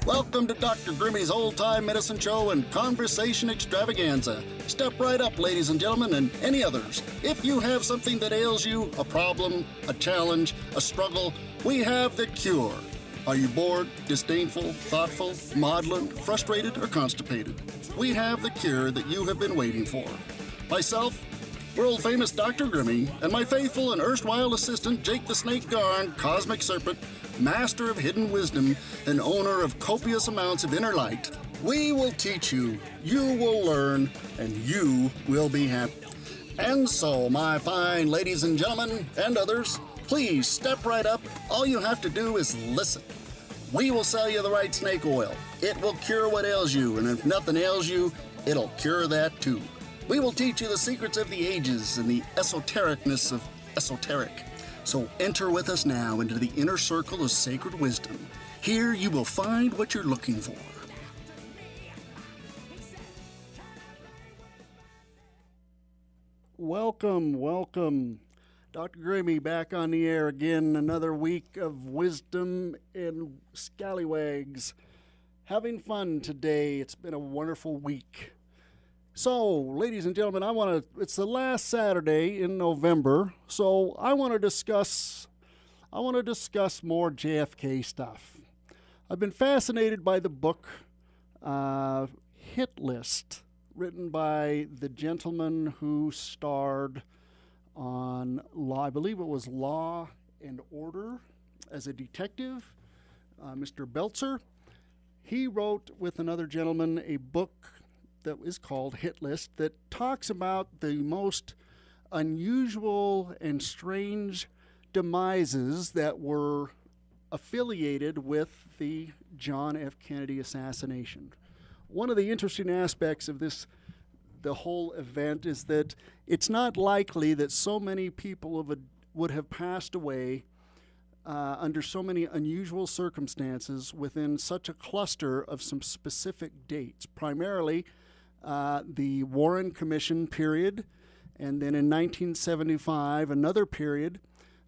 Welcome to Dr. Grimmy's Old Time Medicine Show and Conversation Extravaganza. Step right up, ladies and gentlemen, and any others. If you have something that ails you, a problem, a challenge, a struggle, we have the cure. Are you bored, disdainful, thoughtful, maudlin, frustrated, or constipated? We have the cure that you have been waiting for. Myself, world-famous Dr. Grimmy, and my faithful and erstwhile assistant, Jake the Snake Garn, Cosmic Serpent, master of hidden wisdom, and owner of copious amounts of inner light, we will teach you, you will learn, and you will be happy. And so, my fine ladies and gentlemen, and others, please step right up. All you have to do is listen. We will sell you the right snake oil. It will cure what ails you, and if nothing ails you, it'll cure that too. We will teach you the secrets of the ages and the esotericness of esoteric. So enter with us now into the inner circle of sacred wisdom. Here you will find what you're looking for. Welcome. Dr. Grimmy back on the air again. Another week of wisdom and scallywags. Having fun today. It's been a wonderful week. So, ladies and gentlemen, it's the last Saturday in November, so I want to discuss more JFK stuff. I've been fascinated by the book Hit List, written by the gentleman who starred on I believe it was Law and Order as a detective, Mr. Belzer. He wrote with another gentleman a book that is called Hit List that talks about the most unusual and strange demises that were affiliated with the John F. Kennedy assassination. One of the interesting aspects of the whole event is that it's not likely that so many people would have passed away under so many unusual circumstances within such a cluster of some specific dates, primarily the Warren Commission period, and then in 1975, another period,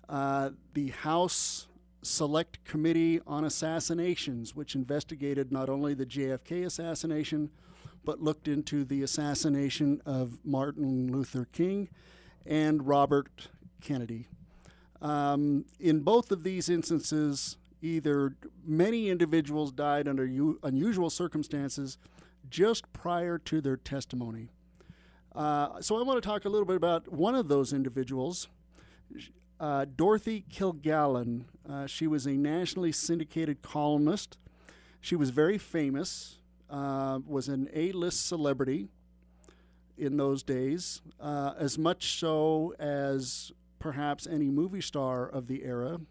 the House Select Committee on Assassinations, which investigated not only the JFK assassination, but looked into the assassination of Martin Luther King and Robert Kennedy. In both of these instances, either many individuals died under unusual circumstances just prior to their testimony. So I want to talk a little bit about one of those individuals, Dorothy Killgallen. She was a nationally syndicated columnist. She was very famous, was an A-list celebrity in those days, as much so as perhaps any movie star of the era.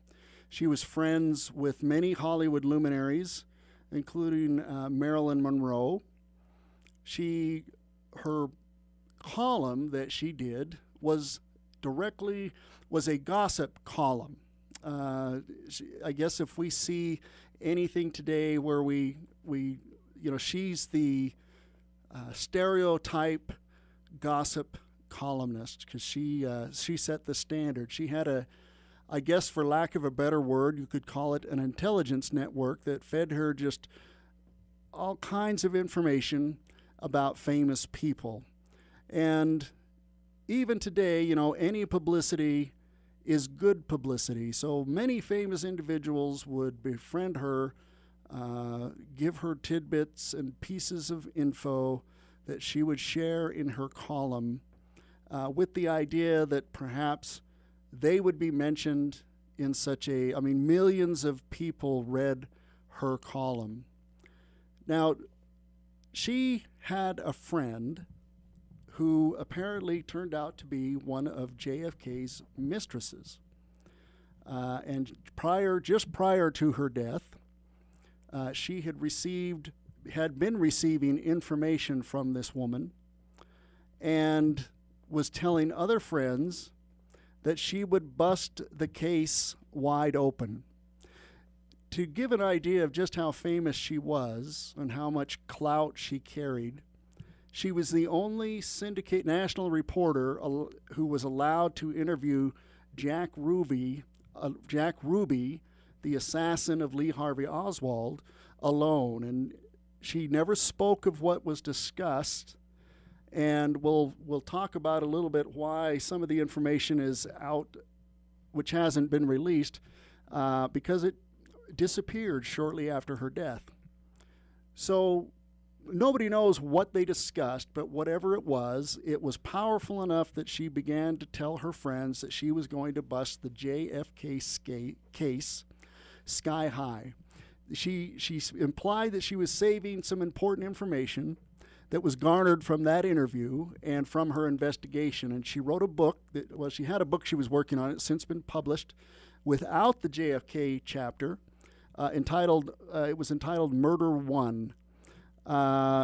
She was friends with many Hollywood luminaries, including Marilyn Monroe. Her column that she did was a gossip column. I guess if we see anything today where she's the stereotype gossip columnist, because she set the standard. She had I guess for lack of a better word, you could call it an intelligence network that fed her just all kinds of information about famous people. And even today, any publicity is good publicity. So many famous individuals would befriend her, give her tidbits and pieces of info that she would share in her column, with the idea that perhaps they would be mentioned in millions of people read her column. Now, she had a friend who apparently turned out to be one of JFK's mistresses. And just prior to her death, she had been receiving information from this woman and was telling other friends that she would bust the case wide open. To give an idea of just how famous she was and how much clout she carried, she was the only syndicate national reporter who was allowed to interview Jack Ruby, the assassin of Lee Harvey Oswald, alone, and she never spoke of what was discussed. And we'll talk about a little bit why some of the information is out, which hasn't been released, because it disappeared shortly after her death. So nobody knows what they discussed, but whatever it was powerful enough that she began to tell her friends that she was going to bust the JFK case sky high. She implied that she was saving some important information that was garnered from that interview and from her investigation. And she wrote a book she had a book she was working on. It's since been published without the JFK chapter, it was entitled Murder One.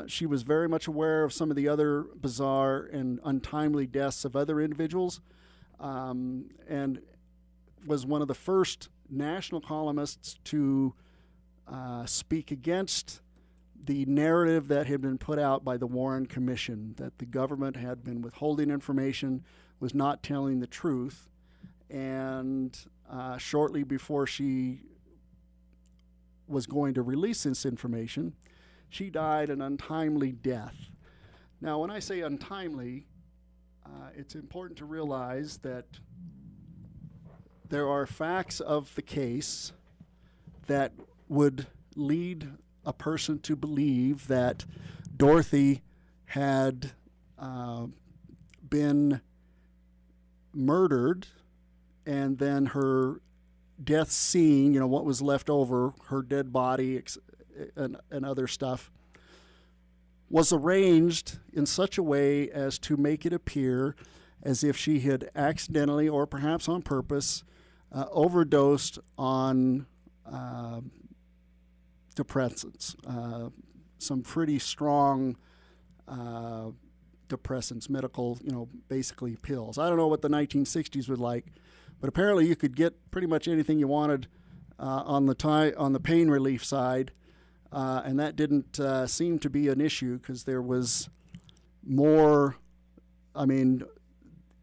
She was very much aware of some of the other bizarre and untimely deaths of other individuals, and was one of the first national columnists to speak against the narrative that had been put out by the Warren Commission, that the government had been withholding information, was not telling the truth. And shortly before she was going to release this information, she died an untimely death. Now, when I say untimely, it's important to realize that there are facts of the case that would lead a person to believe that Dorothy had been murdered, and then her death scene, what was left over, her dead body and other stuff, was arranged in such a way as to make it appear as if she had accidentally, or perhaps on purpose, overdosed on depressants, some pretty strong depressants, medical, basically pills. I don't know what the 1960s was like, but apparently you could get pretty much anything you wanted on the pain relief side, and that didn't seem to be an issue because there was more.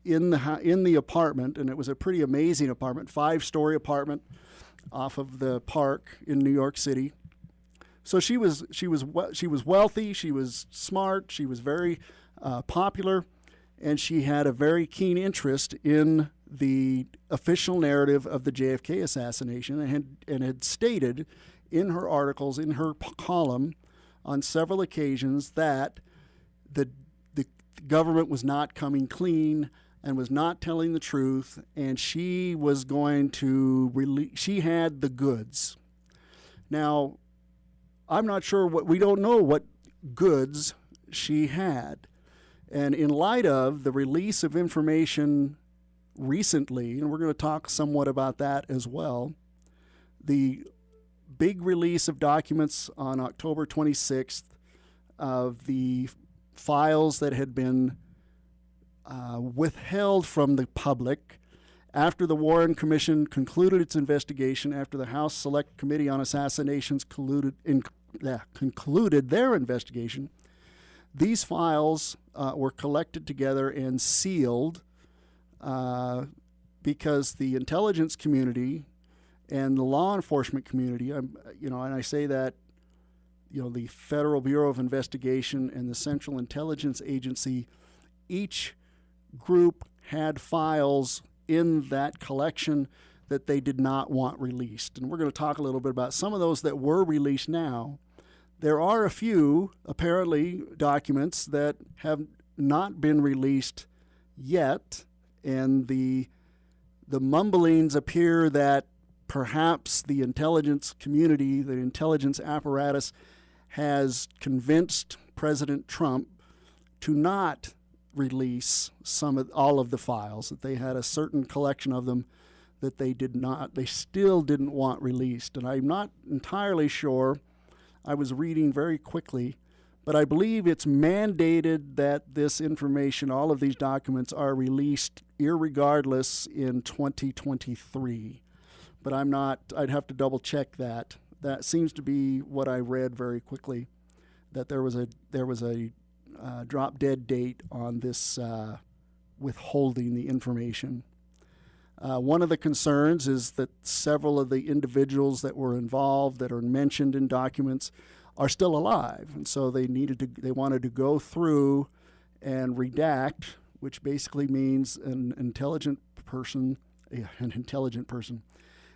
In the apartment, and it was a pretty amazing apartment, 5-story apartment off of the park in New York City. So she was wealthy, she was smart, she was very popular, and she had a very keen interest in the official narrative of the JFK assassination, and had stated in her articles, in her column, on several occasions that the government was not coming clean and was not telling the truth, and she was going to she had the goods. Now, I'm not sure we don't know what goods she had. And in light of the release of information recently, and we're going to talk somewhat about that as well, the big release of documents on October 26th of the files that had been withheld from the public after the Warren Commission concluded its investigation, after the House Select Committee on Assassinations concluded their investigation. These files were collected together and sealed because the intelligence community and the law enforcement community, and I say that, the Federal Bureau of Investigation and the Central Intelligence Agency, each group had files in that collection that they did not want released. And we're going to talk a little bit about some of those that were released now. There are a few, apparently, documents that have not been released yet, and the mumblings appear that perhaps the intelligence community, the intelligence apparatus, has convinced President Trump to not release all of the files, that they had a certain collection of them that they still didn't want released. And I'm not entirely sure. I was reading very quickly, but I believe it's mandated that this information, all of these documents, are released irregardless in 2023. But I'd have to double check that. That seems to be what I read very quickly, that there was a drop dead date on this withholding the information. One of the concerns is that several of the individuals that were involved that are mentioned in documents are still alive, and so they wanted to go through and redact, which basically means an intelligent person,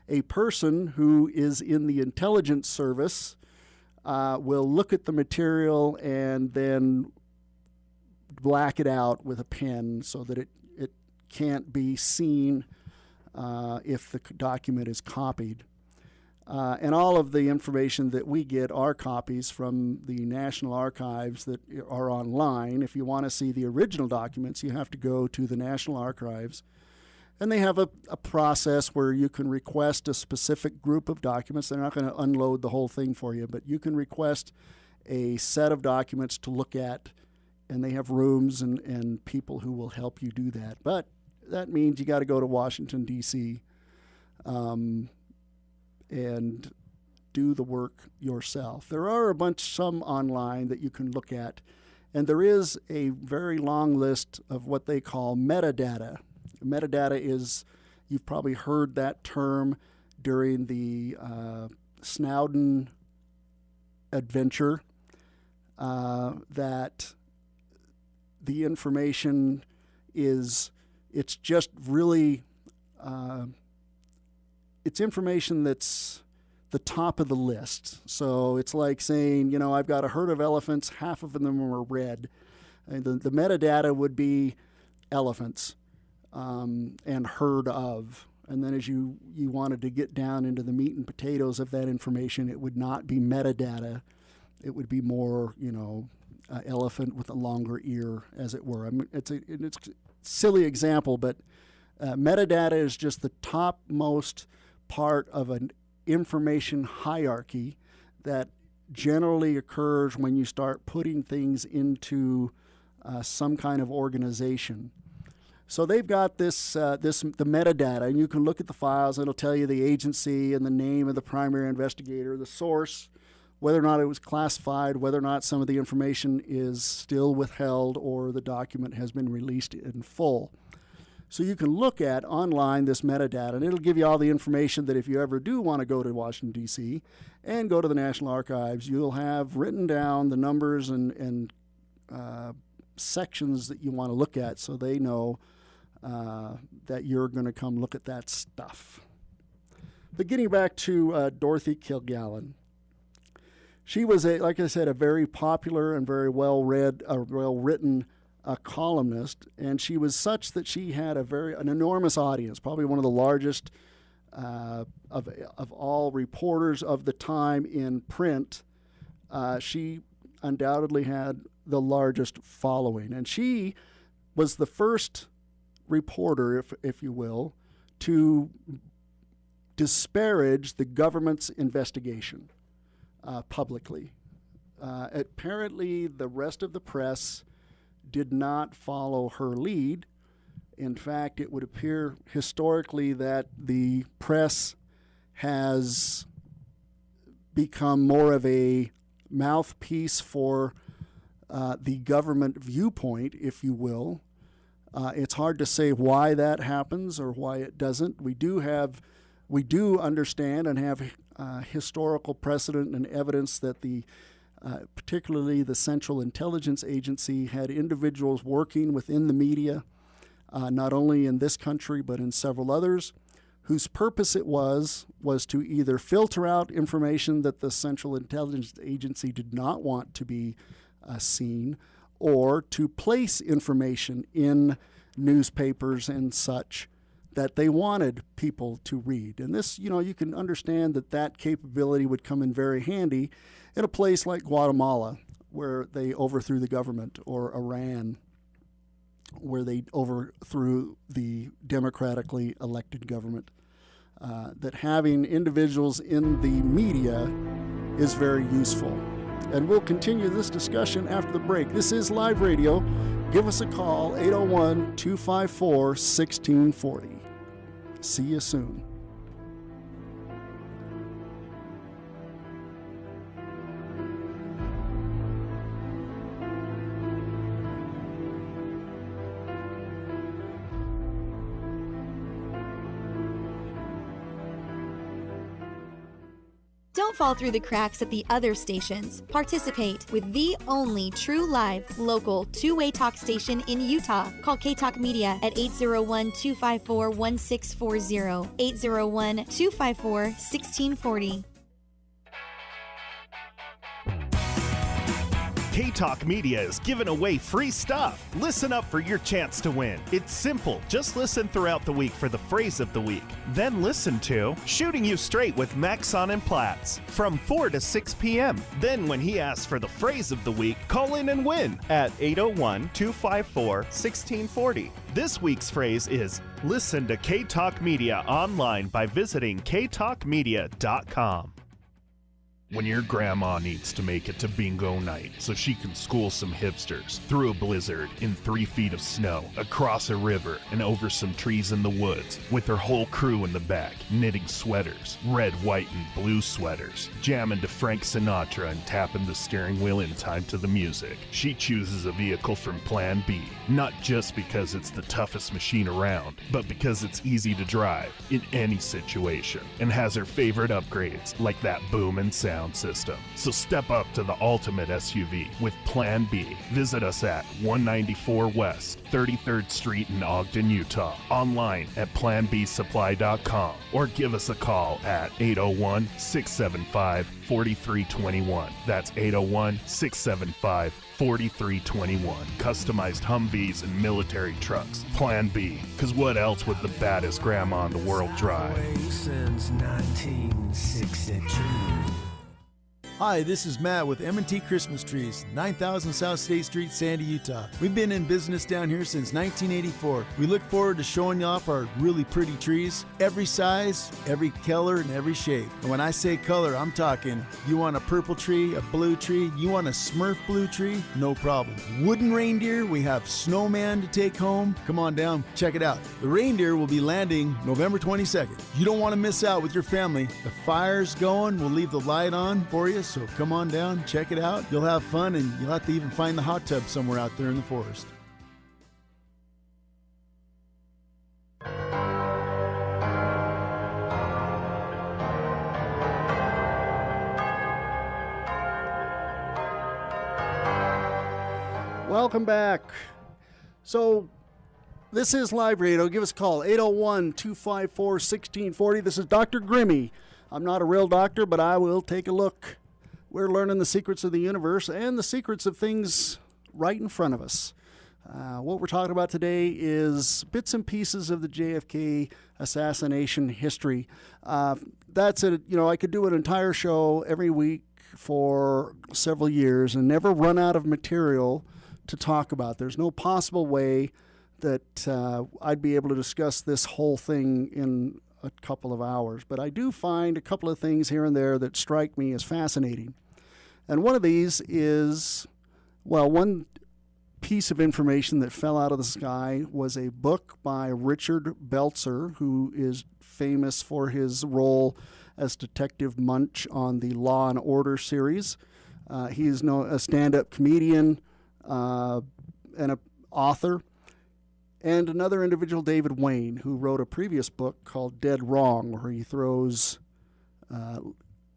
a person who is in the intelligence service will look at the material and then black it out with a pen so that it can't be seen if the document is copied. And all of the information that we get are copies from the National Archives that are online. If you want to see the original documents, you have to go to the National Archives. And they have a process where you can request a specific group of documents. They're not going to unload the whole thing for you, but you can request a set of documents to look at, and they have rooms and people who will help you do that. But that means you got to go to Washington, D.C., and do the work yourself. There are some online that you can look at, and there is a very long list of what they call metadata. Metadata is, you've probably heard that term during the Snowden adventure, that the information it's just really, it's information that's the top of the list. So it's like saying, I've got a herd of elephants, half of them are red. And the metadata would be elephants and herd of. And then as you wanted to get down into the meat and potatoes of that information, it would not be metadata. It would be more, elephant with a longer ear, as it were. I mean, it's a silly example, but metadata is just the topmost part of an information hierarchy that generally occurs when you start putting things into some kind of organization. So they've got the metadata, and you can look at the files. It'll tell you the agency and the name of the primary investigator, the source, whether or not it was classified, whether or not some of the information is still withheld or the document has been released in full. So you can look at online this metadata, and it'll give you all the information that if you ever do want to go to Washington, D.C. and go to the National Archives, you'll have written down the numbers and sections that you want to look at so they know that you're going to come look at that stuff. But getting back to Dorothy Killgallen, she was, like I said, a very popular and very well-written columnist, and she was such that she had an enormous audience, probably one of the largest of all reporters of the time in print. She undoubtedly had the largest following, and she was the first reporter, if you will, to disparage the government's investigation publicly. Apparently, the rest of the press did not follow her lead. In fact, it would appear historically that the press has become more of a mouthpiece for the government viewpoint, if you will. It's hard to say why that happens or why it doesn't. We do understand and have historical precedent and evidence that particularly the Central Intelligence Agency had individuals working within the media, not only in this country but in several others, whose purpose it was to either filter out information that the Central Intelligence Agency did not want to be seen, or to place information in newspapers and such that they wanted people to read. And this, you can understand that capability would come in very handy in a place like Guatemala, where they overthrew the government, or Iran, where they overthrew the democratically elected government. That having individuals in the media is very useful. And we'll continue this discussion after the break. This is Live Radio. Give us a call, 801-254-1640. See you soon. Don't fall through the cracks at the other stations. Participate with the only true live, local, two-way talk station in Utah. Call K-Talk Media at 801-254-1640, 801-254-1640. K-Talk Media is giving away free stuff. Listen up for your chance to win. It's simple. Just listen throughout the week for the phrase of the week. Then listen to Shooting You Straight with Maxon and Platts from 4 to 6 p.m. Then when he asks for the phrase of the week, call in and win at 801-254-1640. This week's phrase is listen to K-Talk Media online by visiting ktalkmedia.com. When your grandma needs to make it to bingo night so she can school some hipsters through a blizzard in 3 feet of snow, across a river, and over some trees in the woods, with her whole crew in the back, knitting sweaters, red, white, and blue sweaters, jamming to Frank Sinatra and tapping the steering wheel in time to the music, she chooses a vehicle from Plan B, not just because it's the toughest machine around, but because it's easy to drive in any situation, and has her favorite upgrades, like that boom and sound system. So step up to the ultimate SUV with Plan B. Visit us at 194 West 33rd Street in Ogden, Utah. Online at planbsupply.com or give us a call at 801-675-4321. That's 801-675-4321. Customized Humvees and military trucks. Plan B. Because what else would the baddest grandma in the world drive? Since 1962. Hi, this is Matt with M&T Christmas Trees, 9000 South State Street, Sandy, Utah. We've been in business down here since 1984. We look forward to showing you off our really pretty trees, every size, every color, and every shape. And when I say color, I'm talking, you want a purple tree, a blue tree, you want a Smurf blue tree? No problem. Wooden reindeer, we have snowman to take home. Come on down, check it out. The reindeer will be landing November 22nd. You don't want to miss out with your family. The fire's going, we'll leave the light on for you. So come on down, check it out. You'll have fun, and you'll have to even find the hot tub somewhere out there in the forest. Welcome back. So this is Live Radio. Give us a call, 801-254-1640. This is Dr. Grimmy. I'm not a real doctor, but I will take a look. We're learning the secrets of the universe and the secrets of things right in front of us. What we're talking about today is bits and pieces of the JFK assassination history. That's it. You know, I could do an entire show every week for several years and never run out of material to talk about. There's no possible way that I'd be able to discuss this whole thing in a couple of hours, but I do find a couple of things here and there that strike me as fascinating. And one of these is, well, one piece of information that fell out of the sky was a book by Richard Belzer, who is famous for his role as Detective Munch on the Law and Order series. He is a stand-up comedian and an author. And another individual, David Wayne, who wrote a previous book called Dead Wrong, where he throws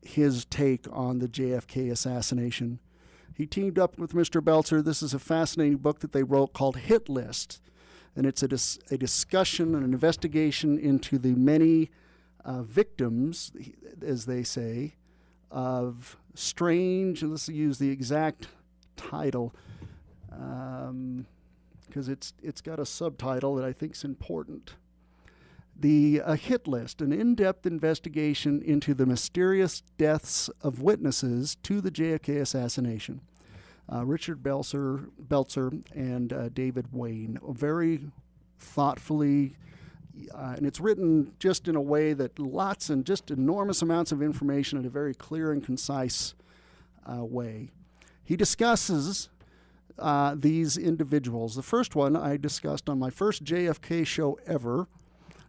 his take on the JFK assassination. He teamed up with Mr. Belzer. This is a fascinating book that they wrote called Hit List. And it's a discussion and an investigation into the many victims, as they say, of strange, and let's use the exact title, because it's got a subtitle that I think is important. A hit list, an in-depth investigation into the mysterious deaths of witnesses to the JFK assassination. Richard Belzer and David Wayne, very thoughtfully, and it's written just in a way that lots and just enormous amounts of information in a very clear and concise way. He discusses these individuals. The first one I discussed on my first JFK show ever.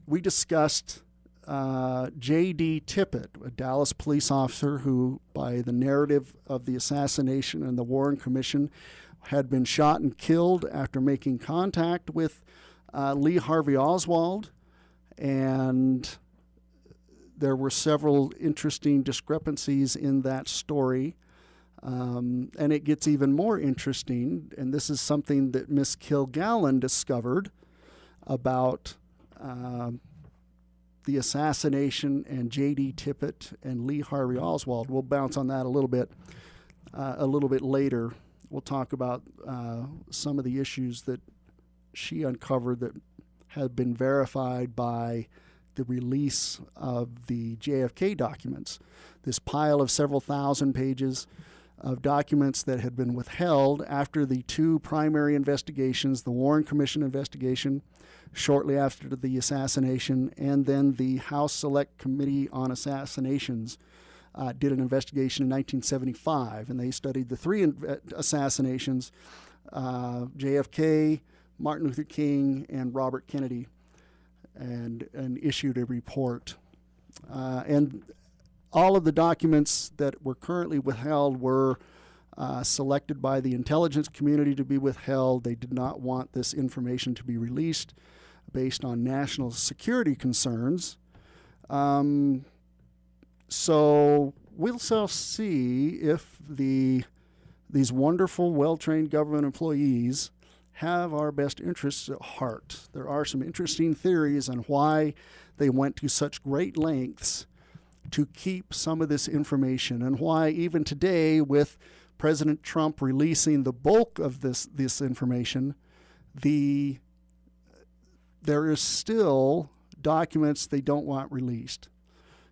We discussed J.D. Tippit, a Dallas police officer who, by the narrative of the assassination and the Warren Commission, had been shot and killed after making contact with Lee Harvey Oswald. And there were several interesting discrepancies in that story. And it gets even more interesting, and this is something that Miss Killgallen discovered about the assassination and J.D. Tippit and Lee Harvey Oswald. We'll bounce on that a little bit later. We'll talk about some of the issues that she uncovered that had been verified by the release of the JFK documents. This pile of several thousand pages of documents that had been withheld after the two primary investigations, the Warren Commission investigation shortly after the assassination, and then the House Select Committee on Assassinations did an investigation in 1975, and they studied the three assassinations, JFK, Martin Luther King, and Robert Kennedy, and issued a report. And all of the documents that were currently withheld were selected by the intelligence community to be withheld. They did not want this information to be released based on national security concerns. So we'll see if these wonderful, well-trained government employees have our best interests at heart. There are some interesting theories on why they went to such great lengths to keep some of this information, and why even today, with President Trump releasing the bulk of this information, there is still documents they don't want released.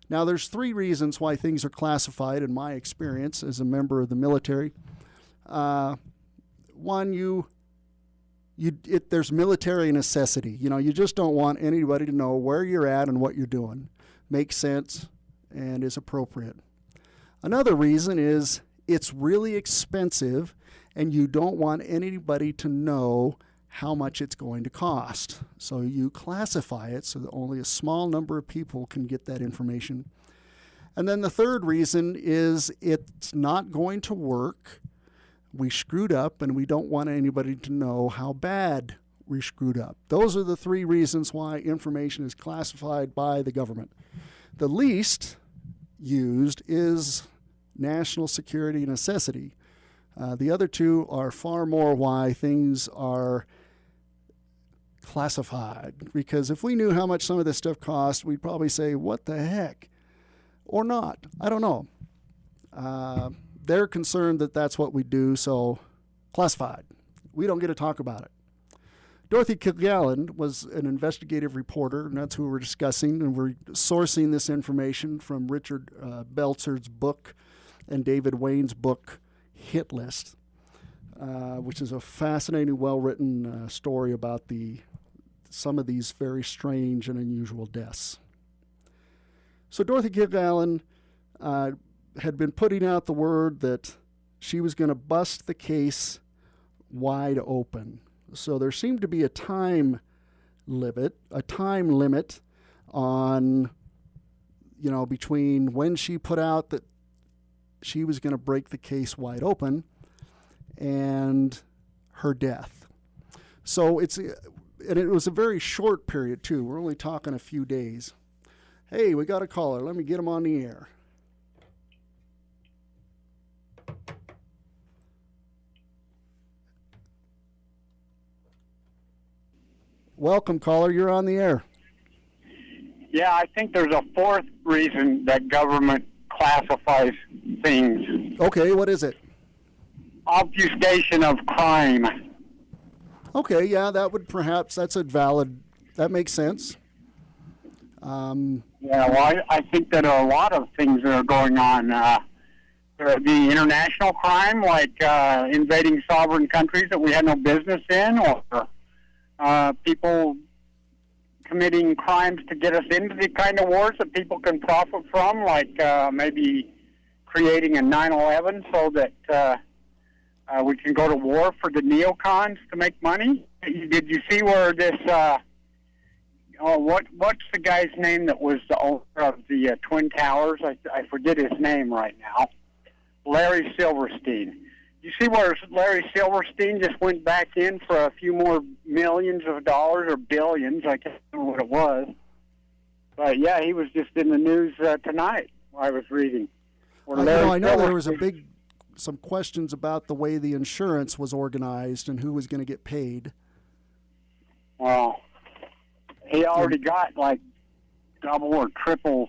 Now, there's three reasons why things are classified in my experience as a member of the military. One, there's military necessity. You just don't want anybody to know where you're at and what you're doing. Makes sense and is appropriate. Another reason is it's really expensive, and you don't want anybody to know how much it's going to cost. So you classify it so that only a small number of people can get that information. And then the third reason is it's not going to work. We screwed up, and we don't want anybody to know how bad we screwed up. Those are the three reasons why information is classified by the government. The least used is national security necessity. The other two are far more why things are classified. Because if we knew how much some of this stuff cost, we'd probably say, what the heck? Or not. I don't know. They're concerned that that's what we do, so classified. We don't get to talk about it. Dorothy Killgallen was an investigative reporter, and that's who we're discussing, and we're sourcing this information from Richard Belzer's book and David Wayne's book, Hit List, which is a fascinating, well-written story about some of these very strange and unusual deaths. So Dorothy Killgallen had been putting out the word that she was going to bust the case wide open. So there seemed to be a time limit on, between when she put out that she was going to break the case wide open and her death. So it was a very short period too. We're only talking a few days. Hey, we got a caller. Let me get him on the air. Welcome, caller. You're on the air. Yeah, I think there's a fourth reason that government classifies things. Okay, what is it? Obfuscation of crime. Okay, yeah, that's that makes sense. I think that a lot of things that are going on. The international crime, like invading sovereign countries that we had no business in, or people committing crimes to get us into the kind of wars that people can profit from, like maybe creating a 9/11 so that we can go to war for the neocons to make money. Did you see where this, what's the guy's name that was the owner of the Twin Towers? I forget his name right now. Larry Silverstein. You see where Larry Silverstein just went back in for a few more millions of dollars or billions? I can't remember what it was. But yeah, he was just in the news tonight. I was reading. I know there was some questions about the way the insurance was organized and who was going to get paid. Well, he already got like double or triple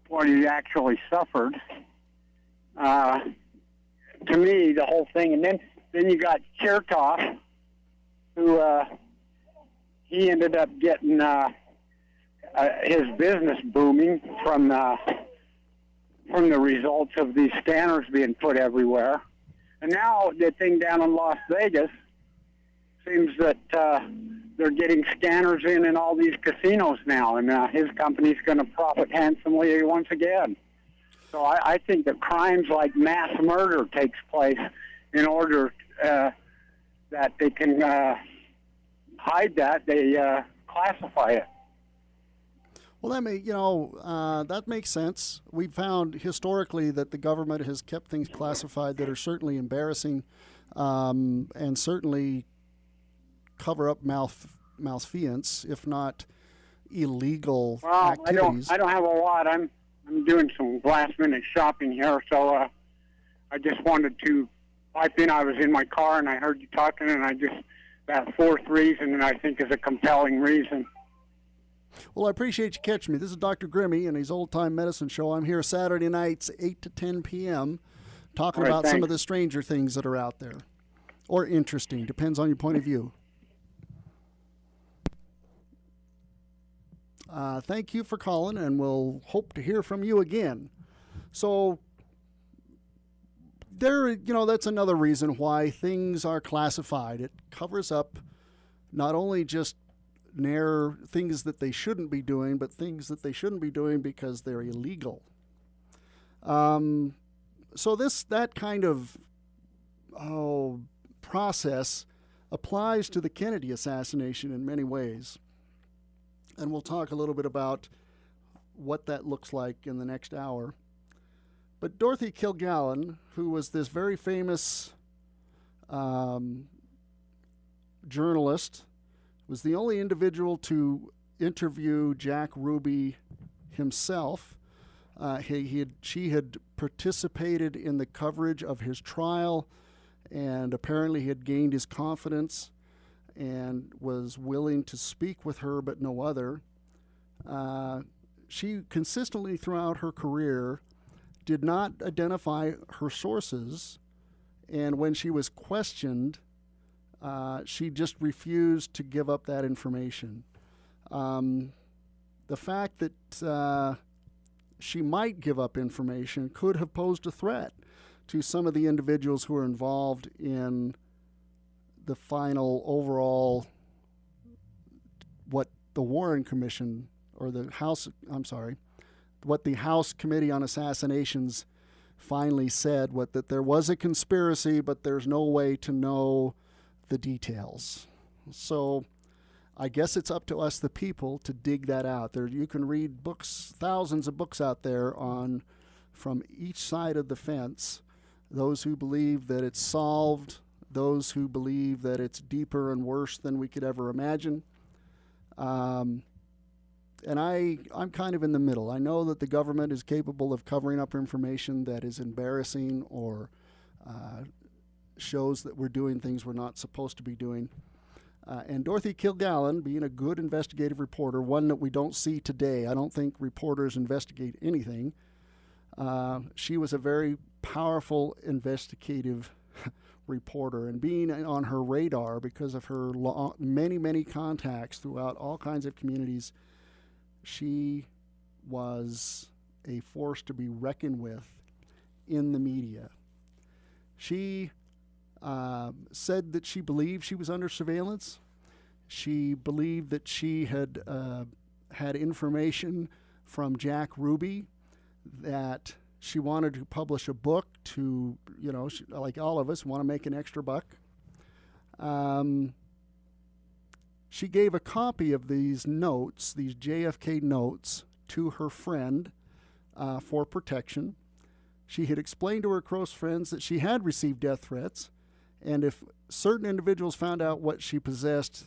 what he actually suffered. To me, the whole thing, and then you got Chertoff, who he ended up getting his business booming from the results of these scanners being put everywhere. And now the thing down in Las Vegas seems that they're getting scanners in all these casinos now, and his company's going to profit handsomely once again. So I think that crimes like mass murder takes place in order that they can hide that. They classify it. Well, that makes sense. We've found historically that the government has kept things classified that are certainly embarrassing, and certainly cover up malfeasance, if not illegal activities. I don't have a lot. I'm doing some last minute shopping here, so I just wanted to pipe in. I was in my car and I heard you talking, and that fourth reason, I think, is a compelling reason. Well, I appreciate you catching me. This is Dr. Grimmy and his Old Time Medicine Show. I'm here Saturday nights, 8 to 10 p.m., talking about some of the stranger things that are out there. Or interesting, depends on your point of view. Thank you for calling, and we'll hope to hear from you again. So, that's another reason why things are classified. It covers up not only just things that they shouldn't be doing, but things that they shouldn't be doing because they're illegal. So that kind of process applies to the Kennedy assassination in many ways. And we'll talk a little bit about what that looks like in the next hour. But Dorothy Killgallen, who was this very famous journalist, was the only individual to interview Jack Ruby himself. She had participated in the coverage of his trial, and apparently had gained his confidence and was willing to speak with her, but no other. She consistently throughout her career did not identify her sources, and when she was questioned, she just refused to give up that information. The fact that she might give up information could have posed a threat to some of the individuals who are involved in the final overall, what the Warren Commission, or the House, what the House Committee on Assassinations finally said, that there was a conspiracy, but there's no way to know the details. So I guess it's up to us, the people, to dig that out. You can read books, thousands of books out there from each side of the fence, those who believe that it's solved, those who believe that it's deeper and worse than we could ever imagine. And I'm kind of in the middle. I know that the government is capable of covering up information that is embarrassing or shows that we're doing things we're not supposed to be doing. And Dorothy Killgallen, being a good investigative reporter, one that we don't see today, I don't think reporters investigate anything. She was a very powerful investigative reporter, and being on her radar because of her many, many contacts throughout all kinds of communities, she was a force to be reckoned with in the media. She said that she believed she was under surveillance. She believed that she had had information from Jack Ruby, that she wanted to publish a book to, like all of us, want to make an extra buck. She gave a copy of these notes, these JFK notes, to her friend for protection. She had explained to her close friends that she had received death threats, and if certain individuals found out what she possessed,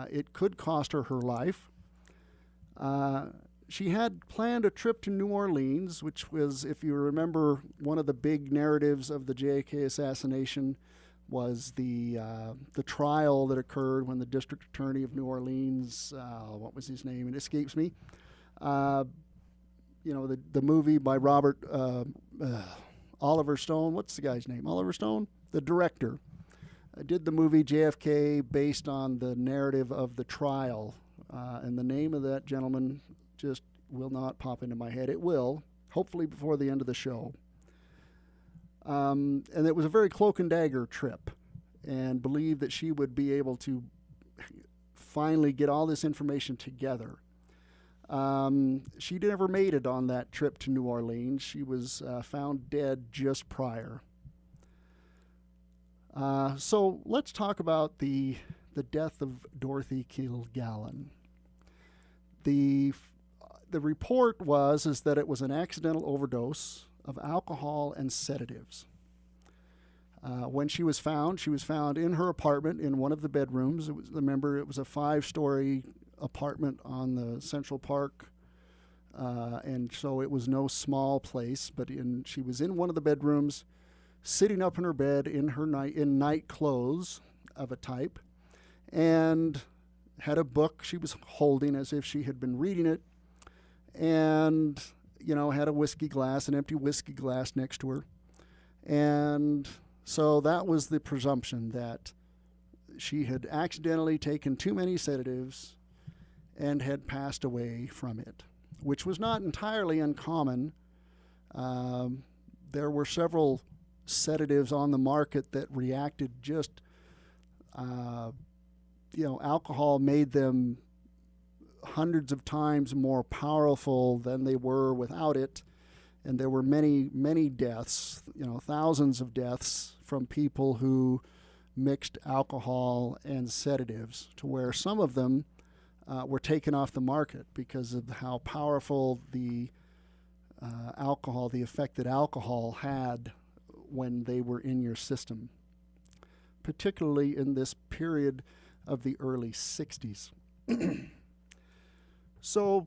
it could cost her her life. she had planned a trip to New Orleans, which was, if you remember, one of the big narratives of the JFK assassination was the trial that occurred when the district attorney of New Orleans, what was his name? It escapes me. The movie by Robert Oliver Stone. What's the guy's name? Oliver Stone, the director. Did the movie JFK based on the narrative of the trial. And the name of that gentleman just will not pop into my head. It will, hopefully before the end of the show. And it was a very cloak and dagger trip, and believed that she would be able to finally get all this information together. She never made it on that trip to New Orleans. She was found dead just prior. So let's talk about the death of Dorothy Killgallen. The report is that it was an accidental overdose of alcohol and sedatives. When she was found in her apartment in one of the bedrooms. It was a 5-story apartment on the Central Park, and so it was no small place. But she was in one of the bedrooms, sitting up in her bed in night clothes of a type, and had a book she was holding as if she had been reading it, and had a whiskey glass, an empty whiskey glass next to her. And so that was the presumption, that she had accidentally taken too many sedatives and had passed away from it, which was not entirely uncommon. There were several sedatives on the market that reacted just, alcohol made them hundreds of times more powerful than they were without it. And there were many, many deaths, thousands of deaths from people who mixed alcohol and sedatives, to where some of them were taken off the market because of how powerful the effect that alcohol had when they were in your system, particularly in this period of the early 60s. So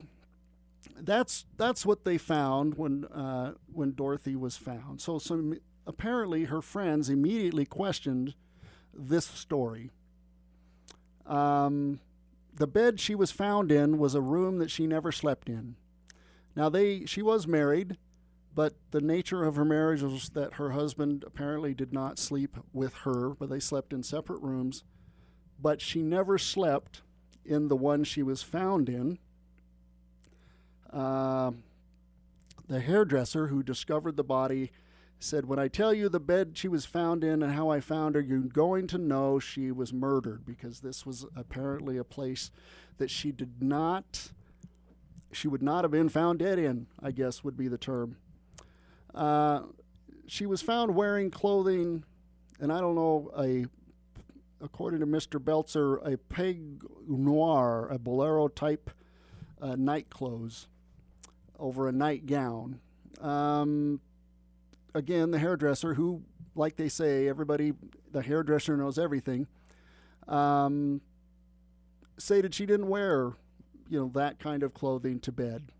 that's what they found when Dorothy was found. So apparently her friends immediately questioned this story. The bed she was found in was a room that she never slept in. Now she was married, but the nature of her marriage was that her husband apparently did not sleep with her, but they slept in separate rooms. But she never slept in the one she was found in. The hairdresser who discovered the body said, "When I tell you the bed she was found in and how I found her, you're going to know she was murdered," because this was apparently a place that she would not have been found dead in, I guess would be the term. She was found wearing clothing, and I don't know, according to Mr. Belzer, a peg noir, a bolero type night clothes over a nightgown. Again, the hairdresser, who, like they say, the hairdresser knows everything, stated she didn't wear, that kind of clothing to bed.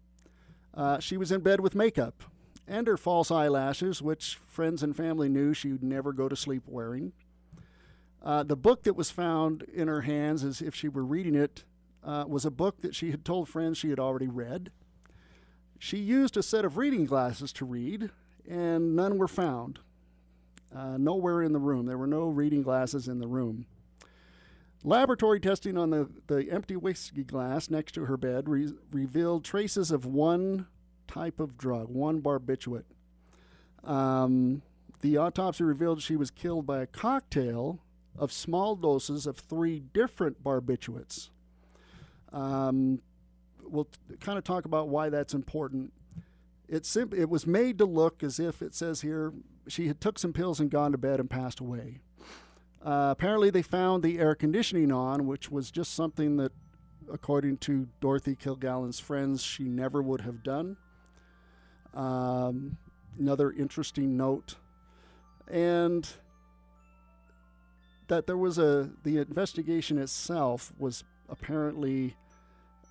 She was in bed with makeup and her false eyelashes, which friends and family knew she would never go to sleep wearing. The book that was found in her hands, as if she were reading it, was a book that she had told friends she had already read. She used a set of reading glasses to read, and none were found. Nowhere in the room. There were no reading glasses in the room. Laboratory testing on the empty whiskey glass next to her bed revealed traces of one type of drug, one barbiturate. The autopsy revealed she was killed by a cocktail of small doses of 3 different barbiturates. We'll kind of talk about why that's important. It was made to look as if, it says here, she had took some pills and gone to bed and passed away. Apparently they found the air conditioning on, which was just something that, according to Dorothy Killgallen's friends, she never would have done. Another interesting note. And that there was the investigation itself was apparently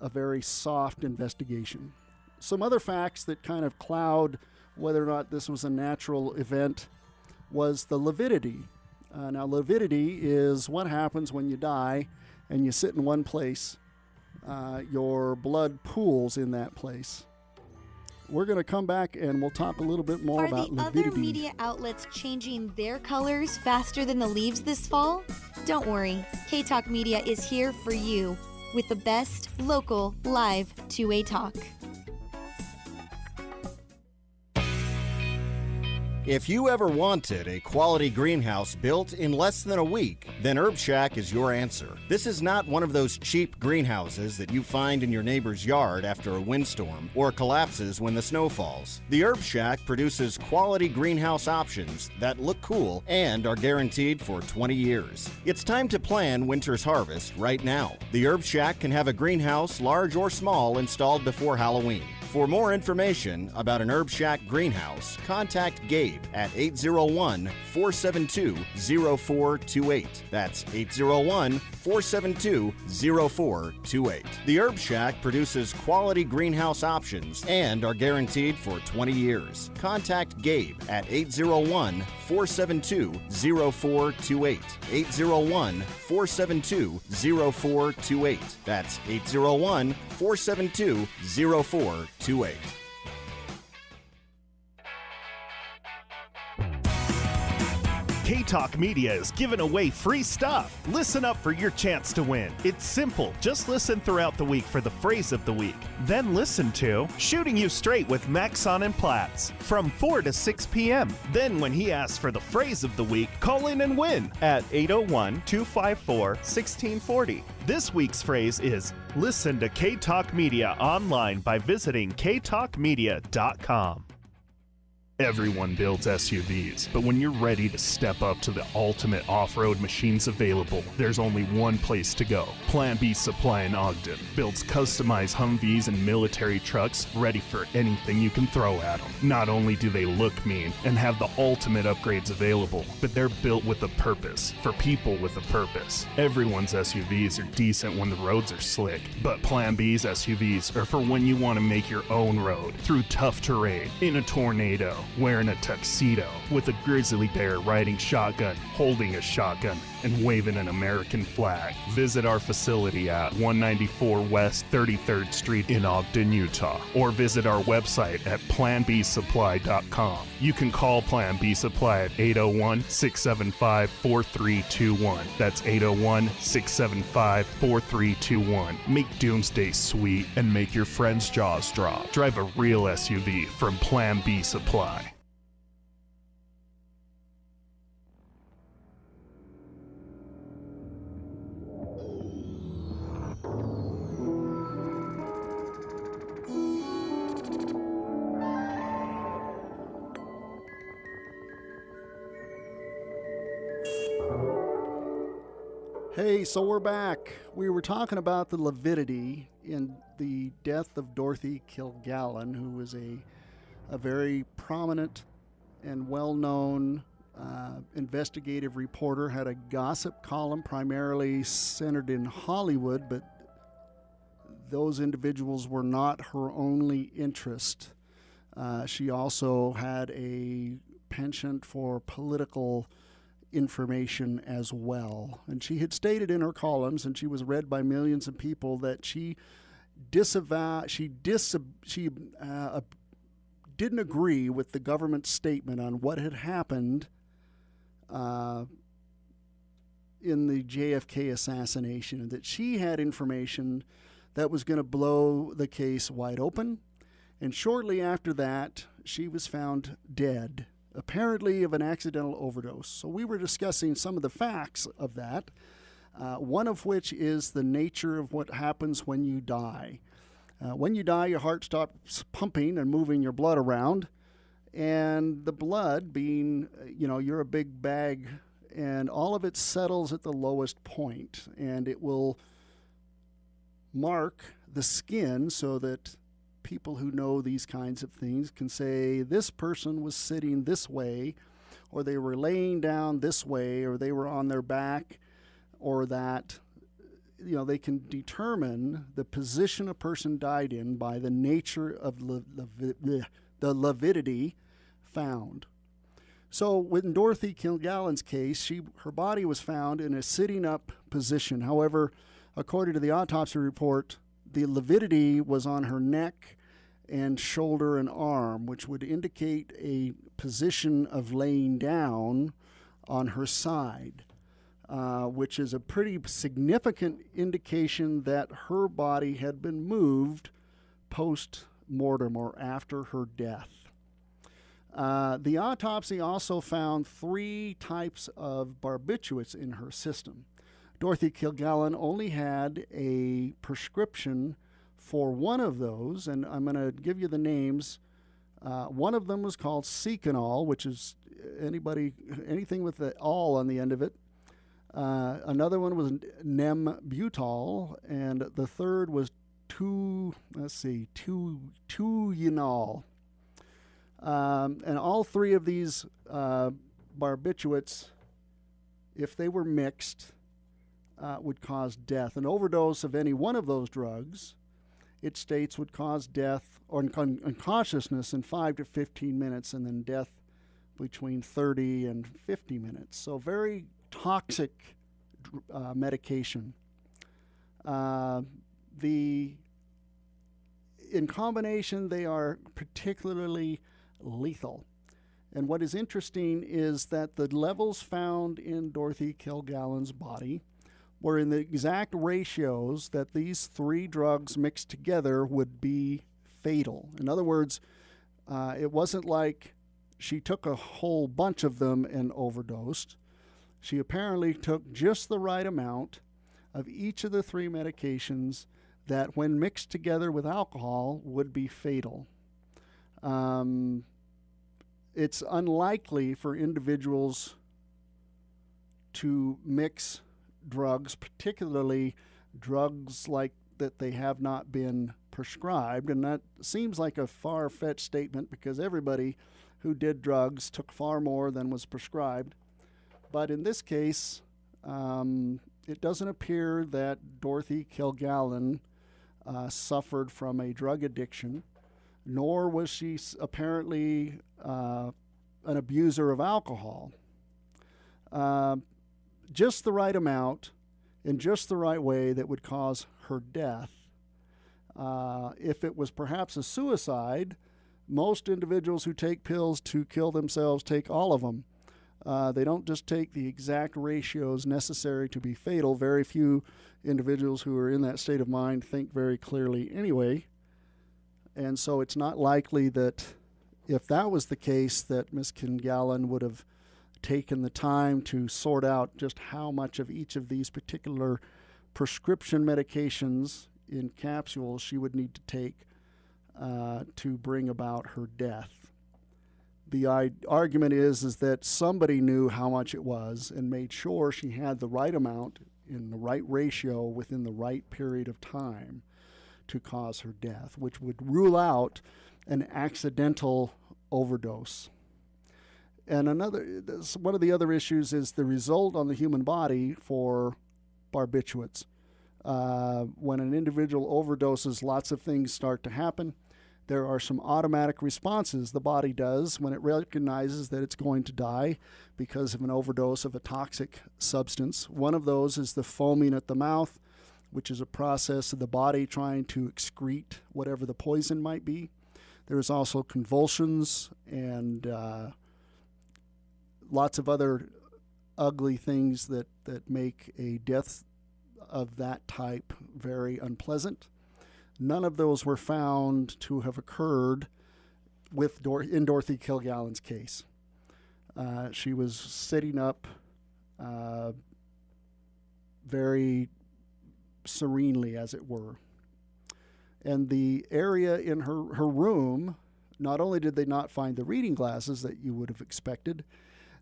a very soft investigation. some other facts that kind of cloud whether or not this was a natural event was the lividity. Now, lividity is what happens when you die and you sit in one place. Your blood pools in that place. We're going to come back and we'll talk a little bit more Are about the lividity. other media outlets changing their colors faster than the leaves this fall? Don't worry, K-Talk Media is here for you with the best local live two-way talk. If you ever wanted a quality greenhouse built in less than a week, then Herb Shack is your answer. This is not one of those cheap greenhouses that you find in your neighbor's yard after a windstorm or collapses when the snow falls. The Herb Shack produces quality greenhouse options that look cool and are guaranteed for 20 years. It's time to plan winter's harvest right now. The Herb Shack can have a greenhouse, large or small, installed before Halloween. For more information about an Herb Shack greenhouse, contact Gabe at 801-472-0428. That's 801-472-0428. The Herb Shack produces quality greenhouse options and are guaranteed for 20 years. Contact Gabe at 801-472-0428. 801-472-0428. That's 801-472-0428. K-Talk Media is giving away free stuff. Listen up for your chance to win. It's simple. Just listen throughout the week for the phrase of the week. Then listen to Shooting You Straight with Maxon and Platts from 4 to 6 p.m. Then when he asks for the phrase of the week, call in and win at 801-254-1640. This week's phrase is listen to K-Talk Media online by visiting ktalkmedia.com. Everyone builds SUVs, but when you're ready to step up to the ultimate off-road machines available, there's only one place to go. Plan B Supply in Ogden builds customized Humvees and military trucks ready for anything you can throw at them. Not only do they look mean and have the ultimate upgrades available, but they're built with a purpose, for people with a purpose. Everyone's SUVs are decent when the roads are slick, but Plan B's SUVs are for when you want to make your own road through tough terrain, in a tornado, wearing a tuxedo, with a grizzly bear riding shotgun, holding a shotgun, and waving an American flag. Visit our facility at 194 West 33rd Street in Ogden, Utah, or visit our website at planbsupply.com. You can call Plan B Supply at 801-675-4321. That's 801-675-4321. Make Doomsday sweet and make your friends' jaws drop. Drive a real SUV from Plan B Supply. Hey, so we're back. We were talking about the lividity in the death of Dorothy Killgallen, who was a very prominent and well-known investigative reporter, had a gossip column primarily centered in Hollywood, but those individuals were not her only interest. She also had a penchant for political information as well. And she had stated in her columns, and she was read by millions of people, that she didn't agree with the government's statement on what had happened in the JFK assassination, and that she had information that was going to blow the case wide open. And shortly after that, she was found dead, apparently of an accidental overdose. So we were discussing some of the facts of that, one of which is the nature of what happens when you die. When you die, your heart stops pumping and moving your blood around, and the blood being, you're a big bag, and all of it settles at the lowest point, and it will mark the skin so that people who know these kinds of things can say this person was sitting this way, or they were laying down this way, or they were on their back, or that they can determine the position a person died in by the nature of the lividity found. So in Dorothy Killgallen's case, her body was found in a sitting up position. However, according to the autopsy report, the lividity was on her neck and shoulder and arm, which would indicate a position of laying down on her side, which is a pretty significant indication that her body had been moved post-mortem or after her death. The autopsy also found 3 types of barbiturates in her system. Dorothy Killgallen only had a prescription for one of those, and I'm going to give you the names. One of them was called Seconal, which is anything with the "all" on the end of it. Another one was Nembutal, and the third was Tuinal. And all 3 of these barbiturates, if they were mixed, would cause death. An overdose of any one of those drugs, it states, would cause death or unconsciousness in 5 to 15 minutes, and then death between 30 and 50 minutes. So very toxic medication. In combination, they are particularly lethal. And what is interesting is that the levels found in Dorothy Killgallen's body were in the exact ratios that these 3 drugs mixed together would be fatal. In other words, it wasn't like she took a whole bunch of them and overdosed. She apparently took just the right amount of each of the 3 medications that, when mixed together with alcohol, would be fatal. It's unlikely for individuals to mix drugs, particularly drugs like that they have not been prescribed, and that seems like a far-fetched statement because everybody who did drugs took far more than was prescribed. But in this case, it doesn't appear that Dorothy Killgallen suffered from a drug addiction, nor was she apparently an abuser of alcohol. Just the right amount in just the right way that would cause her death. If it was perhaps a suicide, most individuals who take pills to kill themselves take all of them. They don't just take the exact ratios necessary to be fatal. Very few individuals who are in that state of mind think very clearly anyway. And so it's not likely that if that was the case that Miss Killgallen would have taken the time to sort out just how much of each of these particular prescription medications in capsules she would need to take to bring about her death. The argument is that somebody knew how much it was and made sure she had the right amount in the right ratio within the right period of time to cause her death, which would rule out an accidental overdose. And one of the other issues is the result on the human body for barbiturates. When an individual overdoses, lots of things start to happen. There are some automatic responses the body does when it recognizes that it's going to die because of an overdose of a toxic substance. One of those is the foaming at the mouth, which is a process of the body trying to excrete whatever the poison might be. There's also convulsions and lots of other ugly things that make a death of that type very unpleasant. None of those were found to have occurred in Dorothy Killgallen's case. She was sitting up very serenely, as it were. And the area in her room, not only did they not find the reading glasses that you would have expected,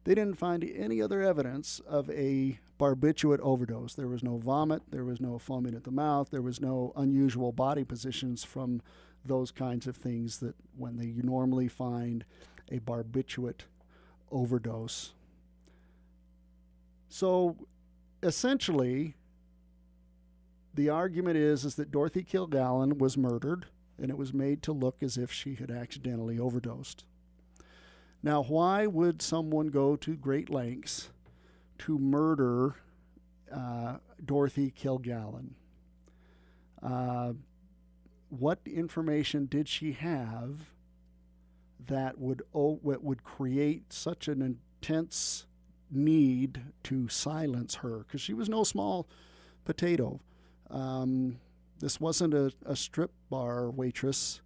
they didn't find any other evidence of a barbiturate overdose. There was no vomit, there was no foaming at the mouth, there was no unusual body positions from those kinds of things that when you normally find a barbiturate overdose. So essentially, the argument is that Dorothy Killgallen was murdered, and it was made to look as if she had accidentally overdosed. Now, why would someone go to great lengths to murder Dorothy Killgallen? What information did she have that would create such an intense need to silence her? Because she was no small potato. This wasn't a strip bar waitress,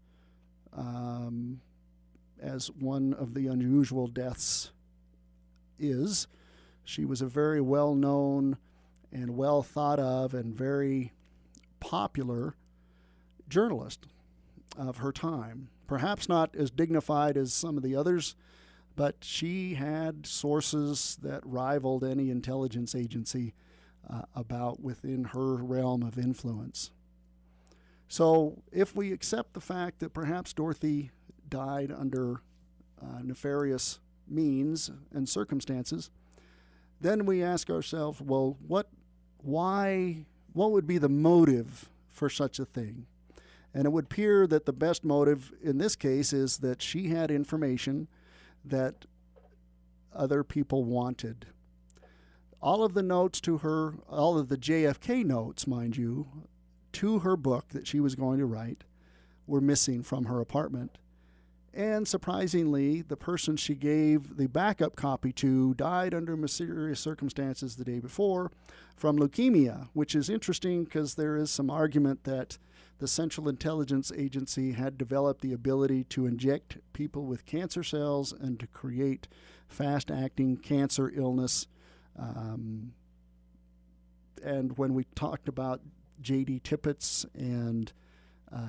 as one of the unusual deaths is. She was a very well-known and well thought of and very popular journalist of her time. Perhaps not as dignified as some of the others, but she had sources that rivaled any intelligence agency about within her realm of influence. So if we accept the fact that perhaps Dorothy died under nefarious means and circumstances, then we ask ourselves, well, what would be the motive for such a thing? And it would appear that the best motive in this case is that she had information that other people wanted. All of the notes to her, all of the JFK notes, mind you, to her book that she was going to write were missing from her apartment. And surprisingly, the person she gave the backup copy to died under mysterious circumstances the day before from leukemia, which is interesting because there is some argument that the Central Intelligence Agency had developed the ability to inject people with cancer cells and to create fast-acting cancer illness. And when we talked about J.D. Tippett and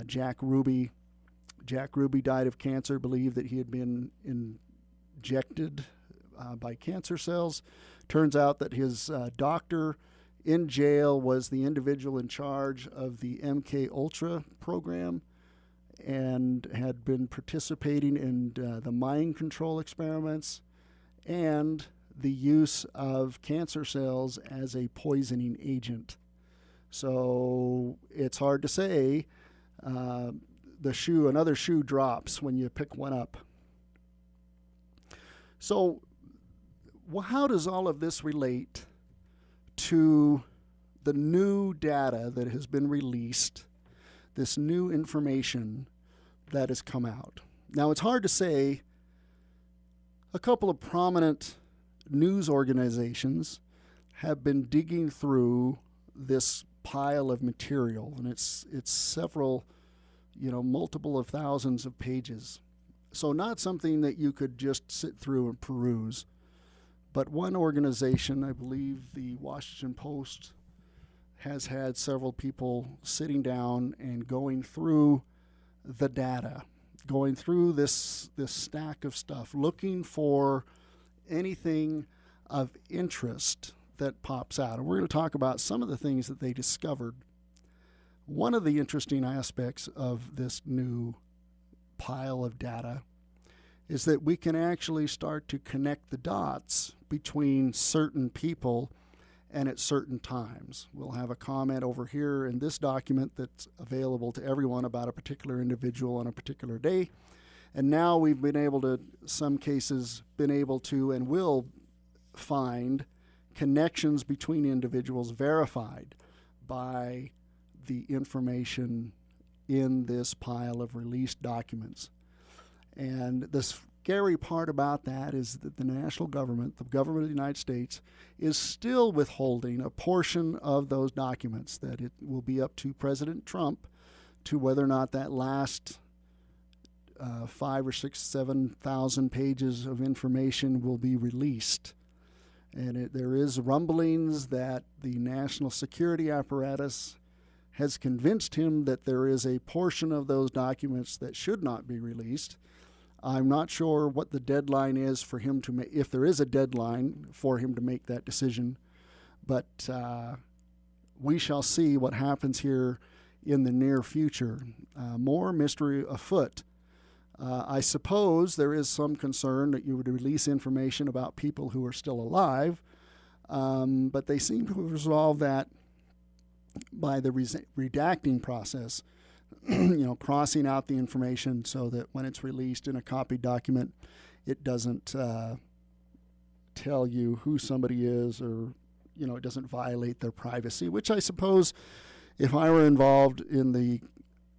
Jack Ruby died of cancer, believed that he had been injected by cancer cells. Turns out that his doctor in jail was the individual in charge of the MK Ultra program and had been participating in the mind control experiments and the use of cancer cells as a poisoning agent. So it's hard to say. Another shoe drops when you pick one up. So how does all of this relate to the new data that has been released, this new information that has come out? Now, it's hard to say. A couple of prominent news organizations have been digging through this pile of material, and it's several, multiple of thousands of pages. So not something that you could just sit through and peruse. But one organization, I believe the Washington Post, has had several people sitting down and going through the data, going through this stack of stuff, looking for anything of interest that pops out. And we're going to talk about some of the things that they discovered. One of the interesting aspects of this new pile of data is that we can actually start to connect the dots between certain people and at certain times. We'll have a comment over here in this document that's available to everyone about a particular individual on a particular day. And now we've been able to, some cases, been able to and will find connections between individuals verified by the information in this pile of released documents. And the scary part about that is that the national government, the government of the United States, is still withholding a portion of those documents, that it will be up to President Trump to whether or not that last 5,000 or 6,000, 7,000 pages of information will be released. And there is rumblings that the national security apparatus has convinced him that there is a portion of those documents that should not be released. I'm not sure what the deadline is for him to make, if there is a deadline for him to make that decision, but we shall see what happens here in the near future. More mystery afoot. I suppose there is some concern that you would release information about people who are still alive, but they seem to have resolved that by the redacting process, crossing out the information so that when it's released in a copied document, it doesn't tell you who somebody is, or it doesn't violate their privacy, which I suppose if I were involved in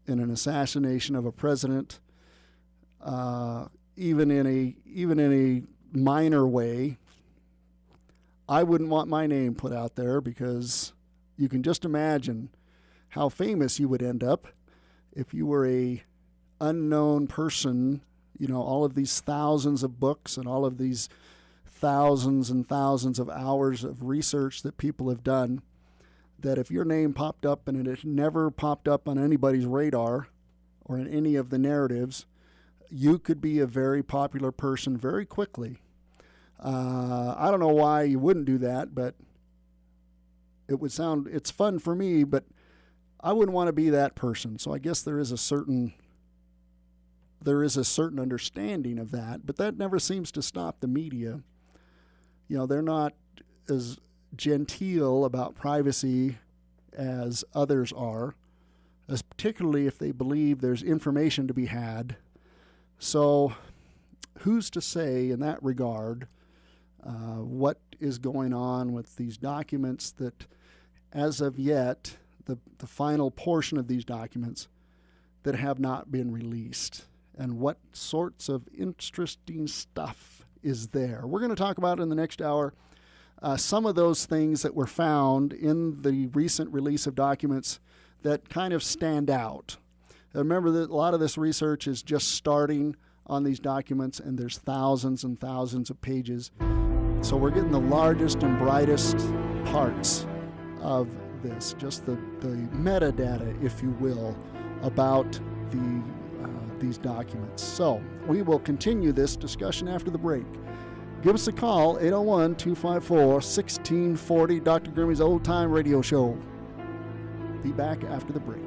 an assassination of a president, even in a minor way, I wouldn't want my name put out there, because you can just imagine how famous you would end up if you were a unknown person. All of these thousands of books and all of these thousands and thousands of hours of research that people have done, that if your name popped up and it had never popped up on anybody's radar or in any of the narratives, you could be a very popular person very quickly. I don't know why you wouldn't do that, but it's fun for me, but I wouldn't want to be that person. So I guess there is a certain understanding of that, but that never seems to stop the media. They're not as genteel about privacy as others are, as particularly if they believe there's information to be had. So who's to say in that regard what is going on with these documents that, as of yet, the final portion of these documents that have not been released, and what sorts of interesting stuff is there. We're going to talk about in the next hour some of those things that were found in the recent release of documents that kind of stand out. Remember that a lot of this research is just starting on these documents, and there's thousands and thousands of pages. So we're getting the largest and brightest parts of this, just the metadata, if you will, about these documents. So we will continue this discussion after the break. Give us a call, 801-254-1640, Dr. Grimmy's Old Time Radio Show. Be back after the break.